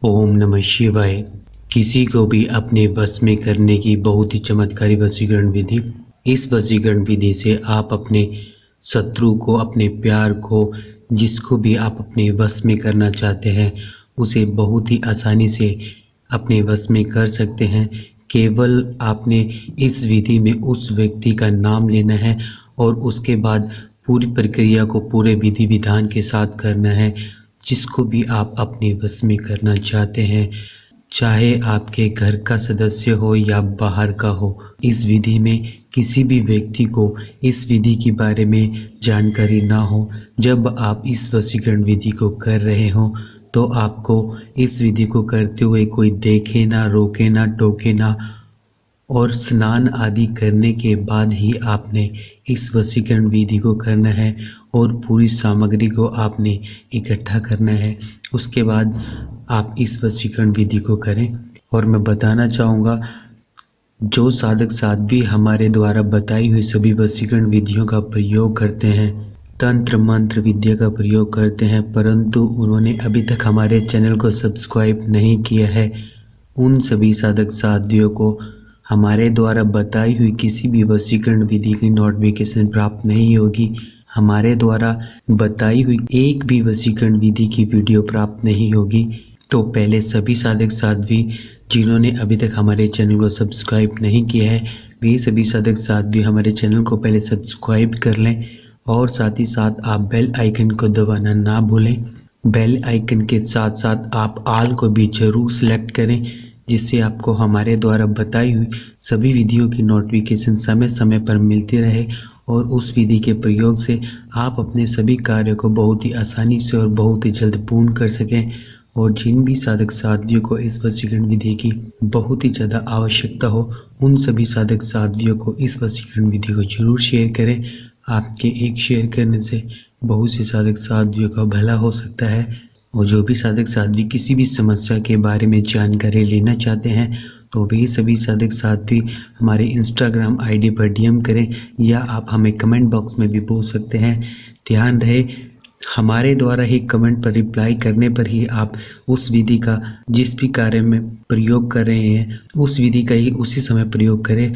ओम नमः शिवाय। किसी को भी अपने वश में करने की बहुत ही चमत्कारी वशीकरण विधि। इस वशीकरण विधि से आप अपने शत्रु को, अपने प्यार को, जिसको भी आप अपने वश में करना चाहते हैं उसे बहुत ही आसानी से अपने वश में कर सकते हैं। केवल आपने इस विधि में उस व्यक्ति का नाम लेना है और उसके बाद पूरी प्रक्रिया को पूरे विधि विधान के साथ करना है। जिसको भी आप अपने वश में करना चाहते हैं, चाहे आपके घर का सदस्य हो या बाहर का हो, इस विधि में किसी भी व्यक्ति को इस विधि के बारे में जानकारी ना हो। जब आप इस वशीकरण विधि को कर रहे हो तो आपको इस विधि को करते हुए कोई देखे ना, रोके ना, टोके ना, और स्नान आदि करने के बाद ही आपने इस वशीकरण विधि को करना है और पूरी सामग्री को आपने इकट्ठा करना है। उसके बाद आप इस वशीकरण विधि को करें। और मैं बताना चाहूँगा, जो साधक साध्वी हमारे द्वारा बताई हुई सभी वशीकरण विधियों का प्रयोग करते हैं, तंत्र मंत्र विद्या का प्रयोग करते हैं, परंतु उन्होंने अभी तक हमारे चैनल को सब्सक्राइब नहीं किया है, उन सभी साधक साध्वियों को हमारे द्वारा बताई हुई किसी भी वशीकरण विधि की नोटिफिकेशन प्राप्त नहीं होगी। हमारे द्वारा बताई हुई एक भी वशीकरण विधि की वीडियो प्राप्त नहीं होगी। तो पहले सभी साधक साध्वी जिन्होंने अभी तक हमारे चैनल को सब्सक्राइब नहीं किया है, वे सभी साधक साध्वी हमारे चैनल को पहले सब्सक्राइब कर लें और साथ ही साथ आप बेल आइकन को दबाना ना भूलें। बेल आइकन के साथ साथ आप ऑल को भी जरूर सेलेक्ट करें, जिससे आपको हमारे द्वारा बताई हुई सभी विधियों की नोटिफिकेशन समय समय पर मिलती रहे और उस विधि के प्रयोग से आप अपने सभी कार्यों को बहुत ही आसानी से और बहुत ही जल्द पूर्ण कर सकें। और जिन भी साधक साध्वियों को इस वशीकरण विधि की बहुत ही ज़्यादा आवश्यकता हो, उन सभी साधक साध्वियों को इस वशीकरण विधि को जरूर शेयर करें। आपके एक शेयर करने से बहुत से साधक साध्वियों का भला हो सकता है। और जो भी साधक साध्वी किसी भी समस्या के बारे में जानकारी लेना चाहते हैं तो वे सभी साधक साध्वी हमारे इंस्टाग्राम आईडी पर डीएम करें या आप हमें कमेंट बॉक्स में भी पूछ सकते हैं। ध्यान रहे, हमारे द्वारा ही कमेंट पर रिप्लाई करने पर ही आप उस विधि का जिस भी कार्य में प्रयोग कर रहे हैं उस विधि का ही उसी समय प्रयोग करें।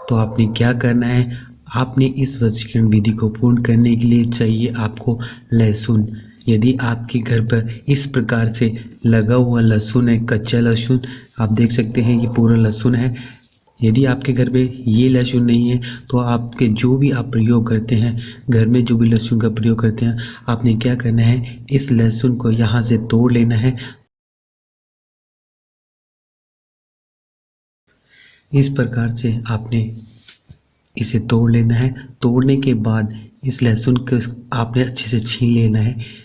तो आपने क्या करना है, आपने इस वशीकरण विधि को पूर्ण करने के लिए चाहिए आपको लहसुन। यदि आपके घर पर इस प्रकार से लगा हुआ लहसुन है, कच्चा लहसुन, आप देख सकते हैं ये पूरा लहसुन है। यदि आपके घर में ये लहसुन नहीं है तो आपके जो भी आप प्रयोग करते हैं, घर में जो भी लहसुन का प्रयोग करते हैं, आपने क्या करना है, इस लहसुन को यहाँ से तोड़ लेना है। इस प्रकार से आपने इसे तोड़ लेना है। तोड़ने के बाद इस लहसुन को आपने अच्छे से छील लेना है।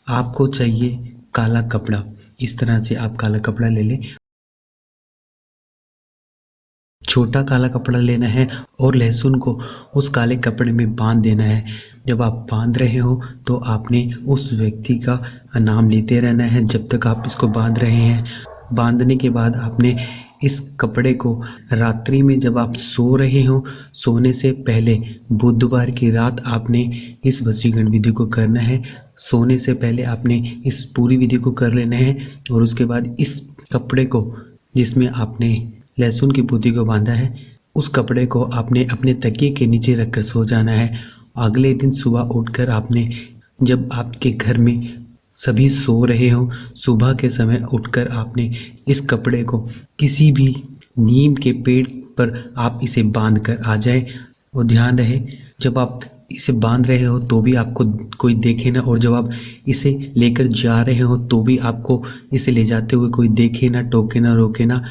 आपको चाहिए काला कपड़ा। इस तरह से आप काला कपड़ा ले लें, छोटा काला कपड़ा लेना है और लहसुन को उस काले कपड़े में बांध देना है। जब आप बांध रहे हो तो आपने उस व्यक्ति का नाम लेते रहना है जब तक आप इसको बांध रहे हैं। बांधने के बाद आपने इस कपड़े को रात्रि में जब आप सो रहे हो, सोने से पहले बुधवार की रात आपने इस वशीकरण विधि को करना है। सोने से पहले आपने इस पूरी विधि को कर लेना है और उसके बाद इस कपड़े को जिसमें आपने लहसुन की पोथी को बांधा है, उस कपड़े को आपने अपने तकिए के नीचे रखकर सो जाना है। अगले दिन सुबह उठकर आपने, जब आपके घर में सभी सो रहे हो, सुबह के समय उठकर आपने इस कपड़े को किसी भी नीम के पेड़ पर आप इसे बांध कर आ जाए। और ध्यान रहे, जब आप इसे बांध रहे हो तो भी आपको कोई देखे ना, और जब आप इसे लेकर जा रहे हो तो भी आपको इसे ले जाते हुए कोई देखे ना, टोके ना, रोके ना।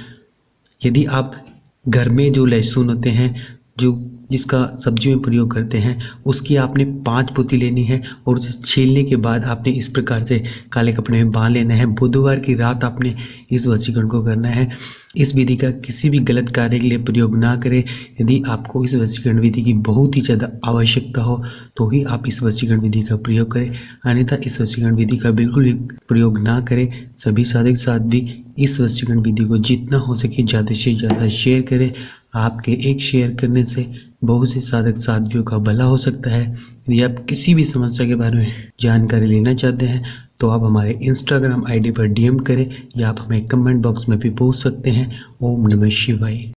यदि आप घर में जो लहसुन होते हैं, जो जिसका सब्जी में प्रयोग करते हैं, उसकी आपने 5 पोथी लेनी है और उसे छीलने के बाद आपने इस प्रकार से काले कपड़े में बांध लेना है। बुधवार की रात आपने इस वशीकरण को करना है। इस विधि का किसी भी गलत कार्य के लिए प्रयोग ना करें। यदि आपको इस वशीकरण विधि की बहुत ही ज़्यादा आवश्यकता हो तो ही आप इस वशीकरण विधि का प्रयोग करें, अन्यथा इस वशीकरण विधि का बिल्कुल भी प्रयोग ना करें। सभी साधक साध्वी इस वशीकरण विधि को जितना हो सके ज़्यादा से ज़्यादा शेयर करें। आपके एक शेयर करने से बहुत से साधक साध्वियों का भला हो सकता है। यदि आप किसी भी समस्या के बारे में जानकारी लेना चाहते हैं तो आप हमारे इंस्टाग्राम आईडी पर डीएम करें या आप हमें कमेंट बॉक्स में भी पूछ सकते हैं। ओम नमः शिवाय।